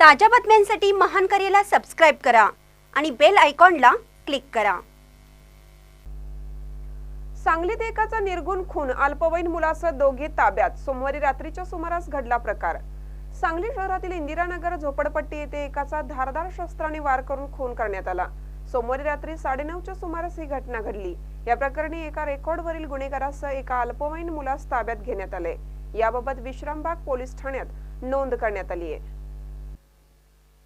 ताज्या बातम्यांसाठी महानकरेला सबस्क्राइब करा आणि बेल आयकॉनला क्लिक करा। सांगलीत एकाचा निर्गुण खून, अल्पवयीन मुलासह दोघे ताब्यात। सोमवारी रात्रीच्या सुमारास घडला प्रकार। सांगली शहरातील इंदिरानगर झोपडपट्टी येथे एकाचा धारदार शस्त्राने वार करून खून करण्यात आला। सोमवारी रात्री 9:30च्या सुमारास ही घटना घडली। या प्रकरणी एका रेकॉर्डवरील गुन्हेगारासह एका अल्पवयीन मुलास ताब्यात घेण्यात आले। याबाबत विश्रामबाग पोलीस ठाण्यात नोंद करण्यात आली आहे।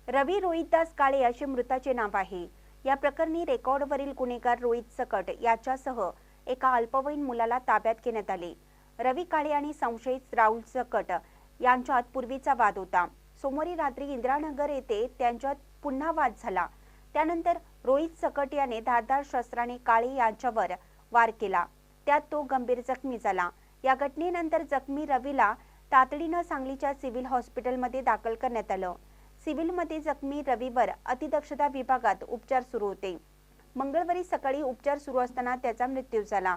रवी रोहितदास काळे असे मृताचे नाव आहे। या प्रकरणी रेकॉर्डवरील गुन्हेगार रोहित सकट याच्यासह एका अल्पवयीन मुलाला ताब्यात घेण्यात आले। रवी काळे आणि संशयित राहुल सकट यांच्यात पूर्वीचा वाद होता। सोमवारी रात्री इंदिरानगर येथे त्यांच्यात पुन्हा वाद झाला। त्यानंतर रोहित सकट याने धारदार शस्त्राने काळे यांच्यावर वार केला। त्यात तो गंभीर जखमी झाला। या घटनेनंतर जखमी रवीला तातडीने सांगलीच्या सिव्हिल हॉस्पिटलमध्ये दाखल करण्यात आलं। सिव्हिलमध्ये जखमी रवीवर अतिदक्षता विभागात उपचार सुरू होते। मंगळवारी सकाळी उपचार सुरू असताना त्याचा मृत्यू झाला।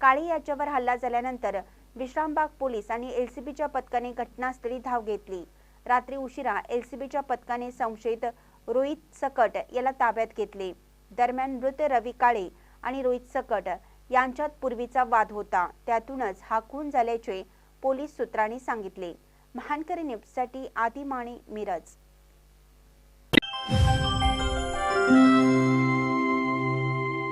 काळे याच्यावर हल्ला झाल्यानंतर विश्रामबाग पोलीस आणि एलसीबीच्या पथकाने घटनास्थळी धाव घेतली। रात्री उशिरा एलसीबीच्या पथकाने संशयित रोहित सकट याला ताब्यात घेतले। दरम्यान मृत रवी काळे आणि रोहित सकट यांच्यात पूर्वीचा वाद होता। त्यातूनच हा खून झाल्याचे पोलीस सूत्रांनी सांगितले। महानकरी न्यूजसाठी आदी माने, मिरज।